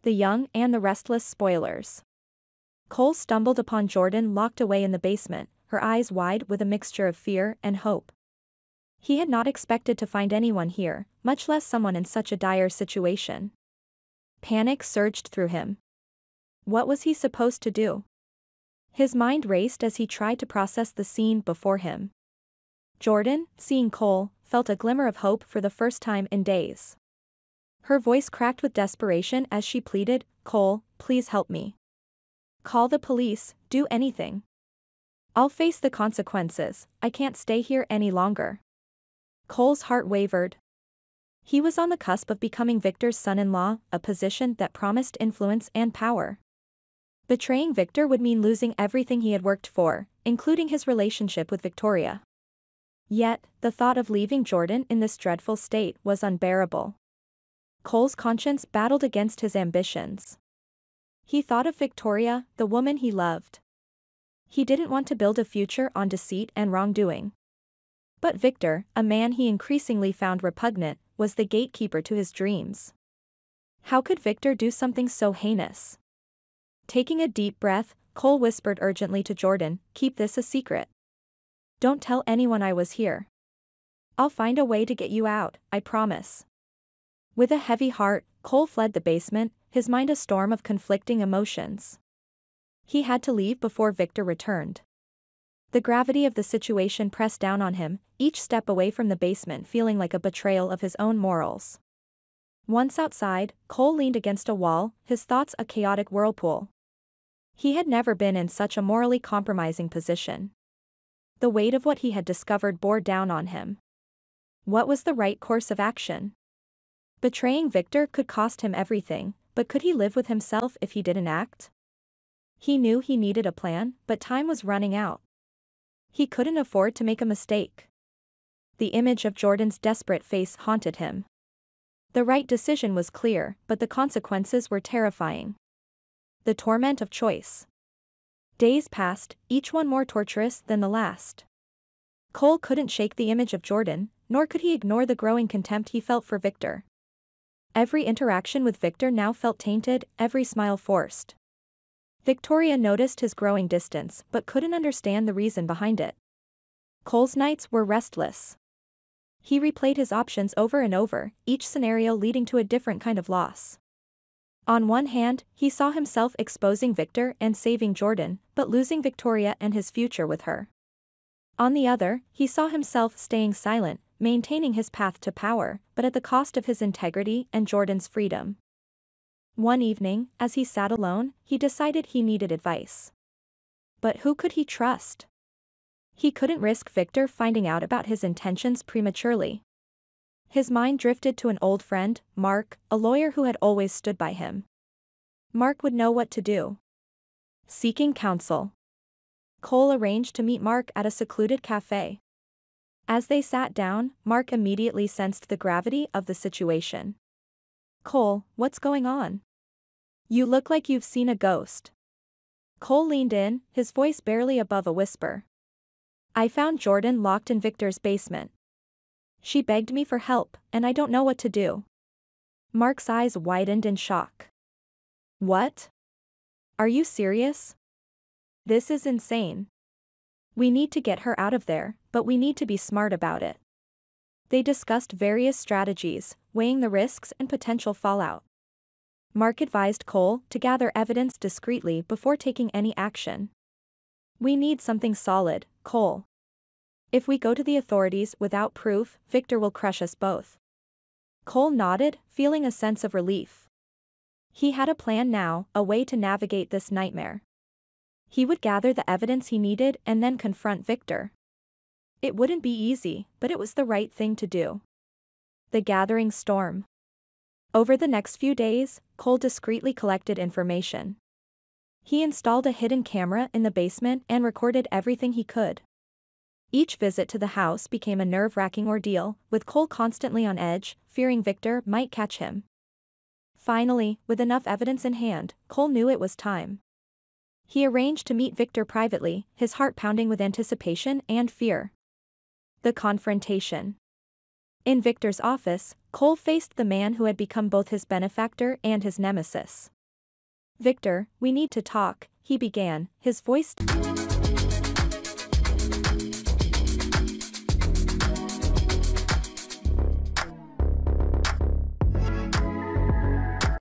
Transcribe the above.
The Young and the Restless spoilers. Cole stumbled upon Jordan locked away in the basement, her eyes wide with a mixture of fear and hope. He had not expected to find anyone here, much less someone in such a dire situation. Panic surged through him. What was he supposed to do? His mind raced as he tried to process the scene before him. Jordan, seeing Cole, felt a glimmer of hope for the first time in days. Her voice cracked with desperation as she pleaded, "Cole, please help me. Call the police, do anything. I'll face the consequences, I can't stay here any longer." Cole's heart wavered. He was on the cusp of becoming Victor's son-in-law, a position that promised influence and power. Betraying Victor would mean losing everything he had worked for, including his relationship with Victoria. Yet, the thought of leaving Jordan in this dreadful state was unbearable. Cole's conscience battled against his ambitions. He thought of Victoria, the woman he loved. He didn't want to build a future on deceit and wrongdoing. But Victor, a man he increasingly found repugnant, was the gatekeeper to his dreams. How could Victor do something so heinous? Taking a deep breath, Cole whispered urgently to Jordan, "Keep this a secret. Don't tell anyone I was here. I'll find a way to get you out, I promise." With a heavy heart, Cole fled the basement, his mind a storm of conflicting emotions. He had to leave before Victor returned. The gravity of the situation pressed down on him, each step away from the basement feeling like a betrayal of his own morals. Once outside, Cole leaned against a wall, his thoughts a chaotic whirlpool. He had never been in such a morally compromising position. The weight of what he had discovered bore down on him. What was the right course of action? Betraying Victor could cost him everything, but could he live with himself if he didn't act? He knew he needed a plan, but time was running out. He couldn't afford to make a mistake. The image of Jordan's desperate face haunted him. The right decision was clear, but the consequences were terrifying. The torment of choice. Days passed, each one more torturous than the last. Cole couldn't shake the image of Jordan, nor could he ignore the growing contempt he felt for Victor. Every interaction with Victor now felt tainted, every smile forced. Victoria noticed his growing distance but couldn't understand the reason behind it. Cole's nights were restless. He replayed his options over and over, each scenario leading to a different kind of loss. On one hand, he saw himself exposing Victor and saving Jordan, but losing Victoria and his future with her. On the other, he saw himself staying silent, maintaining his path to power, but at the cost of his integrity and Jordan's freedom. One evening, as he sat alone, he decided he needed advice. But who could he trust? He couldn't risk Victor finding out about his intentions prematurely. His mind drifted to an old friend, Mark, a lawyer who had always stood by him. Mark would know what to do. Seeking counsel. Cole arranged to meet Mark at a secluded cafe. As they sat down, Mark immediately sensed the gravity of the situation. "Cole, what's going on? You look like you've seen a ghost." Cole leaned in, his voice barely above a whisper. "I found Jordan locked in Victor's basement. She begged me for help, and I don't know what to do." Mark's eyes widened in shock. "What? Are you serious? This is insane. We need to get her out of there, but we need to be smart about it." They discussed various strategies, weighing the risks and potential fallout. Mark advised Cole to gather evidence discreetly before taking any action. "We need something solid, Cole. If we go to the authorities without proof, Victor will crush us both." Cole nodded, feeling a sense of relief. He had a plan now, a way to navigate this nightmare. He would gather the evidence he needed and then confront Victor. It wouldn't be easy, but it was the right thing to do. The gathering storm. Over the next few days, Cole discreetly collected information. He installed a hidden camera in the basement and recorded everything he could. Each visit to the house became a nerve-wracking ordeal, with Cole constantly on edge, fearing Victor might catch him. Finally, with enough evidence in hand, Cole knew it was time. He arranged to meet Victor privately, his heart pounding with anticipation and fear. The confrontation. In Victor's office, Cole faced the man who had become both his benefactor and his nemesis. Victor, we need to talk, he began, his voice